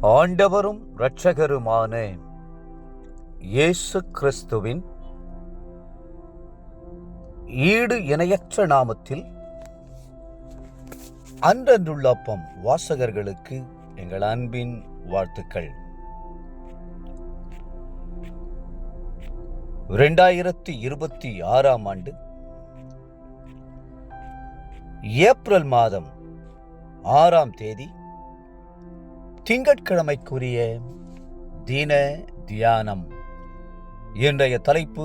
ஆண்டவரும் இரட்சகருமான இயேசு கிறிஸ்துவின் ஈடு இணையற்ற நாமத்தில் அன்றன்றுள்ள அப்பம் வாசகர்களுக்கு எங்கள் அன்பின் வாழ்த்துக்கள். 2026 ஆண்டு ஏப்ரல் மாதம் 6ஆம் தேதி திங்கட்கிழமைக்குரிய தின தியானம். இன்றைய தலைப்பு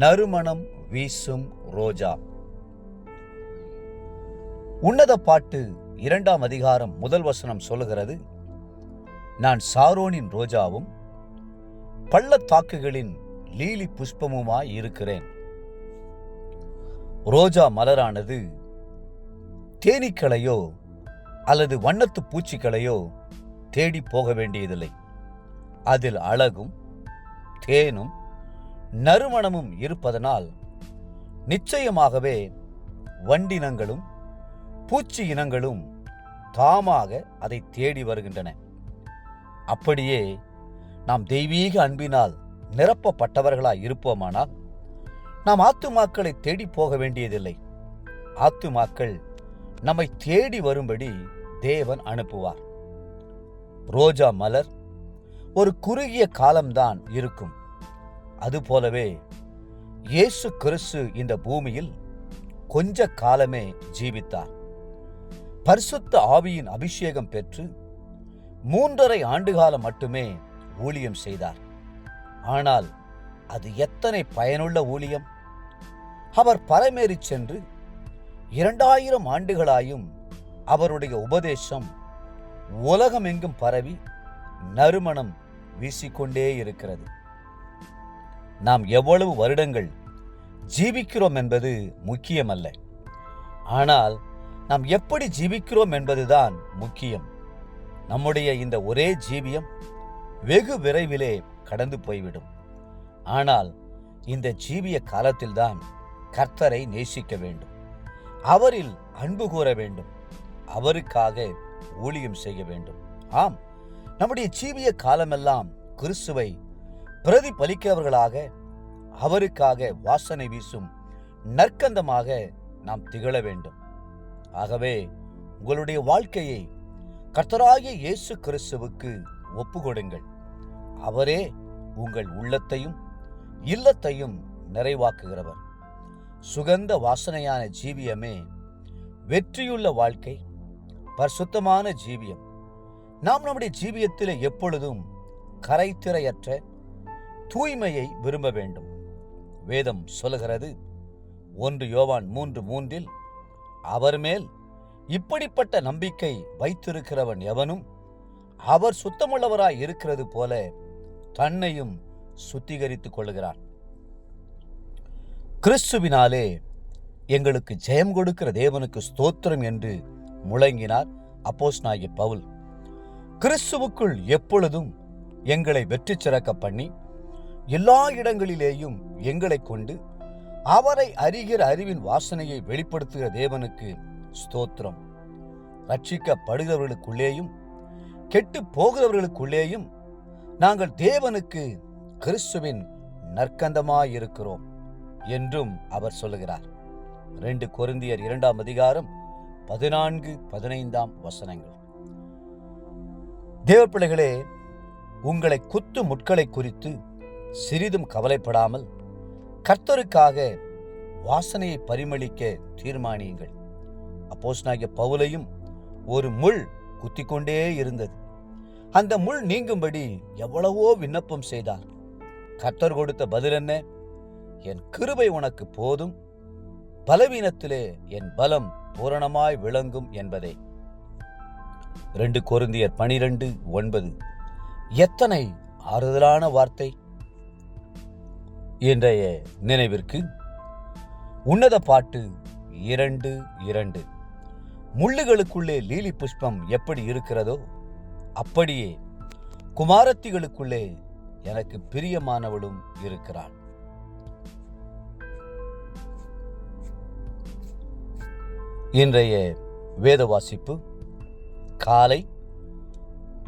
நறுமணம் வீசும் ரோஜா. உன்னத பாட்டு 2ஆம் அதிகாரம் 1 வசனம் சொல்லுகிறது, நான் சாரோனின் ரோஜாவும் பள்ளத்தாக்குகளின் லீலி புஷ்பமுமாய் இருக்கிறேன். ரோஜா மலரானது தேனீக்களையோ அல்லது வண்ணத்து பூச்சிகளையோ தேடி போக வேண்டியதில்லை. அதில் அழகும் தேனும் நறுமணமும் இருப்பதனால் நிச்சயமாகவே வண்டினங்களும் பூச்சி இனங்களும் தாமாக அதை தேடி வருகின்றன. அப்படியே நாம் தெய்வீக அன்பினால் நிரப்பப்பட்டவர்களாய் இருப்போமானால் நாம் ஆத்துமாக்களை தேடி போக வேண்டியதில்லை. ஆத்துமாக்கள் நம்மை தேடி வரும்படி தேவன் அனுப்புவார். ரோஜா மலர் ஒரு குறுகிய காலம்தான் இருக்கும். அதுபோலவே இயேசு கிறிஸ்து இந்த பூமியில் கொஞ்ச காலமே ஜீவித்தார். பரிசுத்த ஆவியின் அபிஷேகம் பெற்று 3½ ஆண்டுகாலம் மட்டுமே ஊழியம் செய்தார். ஆனால் அது எத்தனை பயனுள்ள ஊழியம்! அவர் பரமேறி சென்று 2000 ஆண்டுகளாயும் அவருடைய உபதேசம் உலகமெங்கும் பரவி நறுமணம் வீசிக்கொண்டே இருக்கிறது. நாம் எவ்வளவு வருடங்கள் ஜீவிக்கிறோம் என்பது முக்கியமல்ல, ஆனால் நாம் எப்படி ஜீவிக்கிறோம் என்பதுதான் முக்கியம். நம்முடைய இந்த ஒரே ஜீவியம் வெகு விரைவிலே கடந்து போய்விடும். ஆனால் இந்த ஜீவிய காலத்தில்தான் கர்த்தரை நேசிக்க வேண்டும், அவரில் அன்பு கூற வேண்டும், அவருக்காக ஊழியம் செய்ய வேண்டும். ஆம், நம்முடைய ஜீவிய காலமெல்லாம் கிறிஸ்துவை பிரதிபலிக்கிறவர்களாக, அவருக்காக வாசனை வீசும் நற்கந்தமாக நாம் திகழ வேண்டும். ஆகவே உங்களுடைய வாழ்க்கையை கர்த்தராகிய இயேசு கிறிஸ்துவுக்கு ஒப்புக்கொடுங்கள். அவரே உங்கள் உள்ளத்தையும் இல்லத்தையும் நிறைவாக்குகிறவர். சுகந்த வாசனையான ஜீவியமே வெற்றியுள்ள வாழ்க்கை, பரிசுத்தமான ஜீவியம். நாம் நம்முடைய ஜீவியத்தில் எப்பொழுதும் கரைத்திரையற்ற தூய்மையை விரும்ப வேண்டும். வேதம் சொல்லுகிறது, 1 யோவான் 3:3, அவர் மேல் இப்படிப்பட்ட நம்பிக்கை வைத்திருக்கிறவன் எவனும் அவர் சுத்தமுள்ளவராய் இருக்கிறது போல தன்னையும் சுத்திகரித்துக் கொள்கிறான். கிறிஸ்துவினாலே எங்களுக்கு ஜெயம் கொடுக்கிற தேவனுக்கு ஸ்தோத்திரம் என்று முழங்கினார் அப்போஸ்தலனாகிய பவுல். கிறிஸ்துவுக்குள் எப்பொழுதும் எங்களை வெற்றி சிறக்க பண்ணி எல்லா இடங்களிலேயும் எங்களை கொண்டு அவரை அறிகிற அறிவின் வாசனையை வெளிப்படுத்துகிற தேவனுக்கு ஸ்தோத்திரம். ரட்சிக்கப்படுகிறவர்களுக்குள்ளேயும் கெட்டு போகிறவர்களுக்குள்ளேயும் நாங்கள் தேவனுக்கு கிறிஸ்துவின் நற்கந்தமாயிருக்கிறோம் என்றும் அவர் சொல்லுகிறார். 2 கொரிந்தியர் 2ஆம் அதிகாரம் 14-15 வசனங்கள். தேவ பிள்ளைகளே, உங்களை குத்து முட்களை குறித்து சிறிதும் கவலைப்படாமல் கர்த்தருக்காக வாசனையை பரிமளிக்க தீர்மானியுங்கள். அப்போஸ்தலனாகிய பவுலையும் ஒரு முள் குத்திக்கொண்டே இருந்தது. அந்த முள் நீங்கும்படி எவ்வளவோ விண்ணப்பம் செய்தார். கர்த்தர் கொடுத்த பதில் என்ன? என் கிருபை உனக்கு போதும், பலவீனத்திலே என் பலம் பூரணமாய் விளங்கும் என்பதே. 2 கொரிந்தியர் 12:9. எத்தனை ஆறுதலான வார்த்தை! இன்றைய நினைவிற்கு உன்னத பாட்டு 2:2. முள்ளுகளுக்குள்ளே லீலி புஷ்பம் எப்படி இருக்கிறதோ அப்படியே குமாரத்திகளுக்குள்ளே எனக்கு பிரியமானவளும் இருக்கிறாள். இன்றைய வேத வாசிப்பு காலை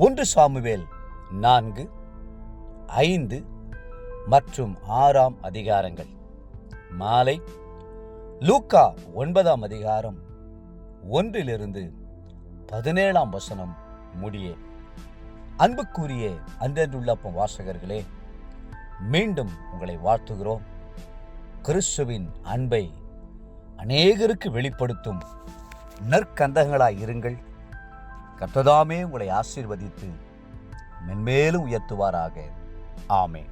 1 சாமுவேல் 4, 5 மற்றும் 6 அதிகாரங்கள். மாலை லூக்கா 9 அதிகாரம் 1 17 முடிய. அன்புக்குரிய அன்றன்றுள்ள வாசகர்களே, மீண்டும் உங்களை வாழ்த்துகிறோம். கிறிஸ்துவின் அன்பை அநேகருக்கு வெளிப்படுத்தும் நற்கந்தங்களாய் இருங்கள். கர்த்தர் தாமே உங்களை ஆசீர்வதித்து மென்மேலும் உயர்த்துவாராக. ஆமென்.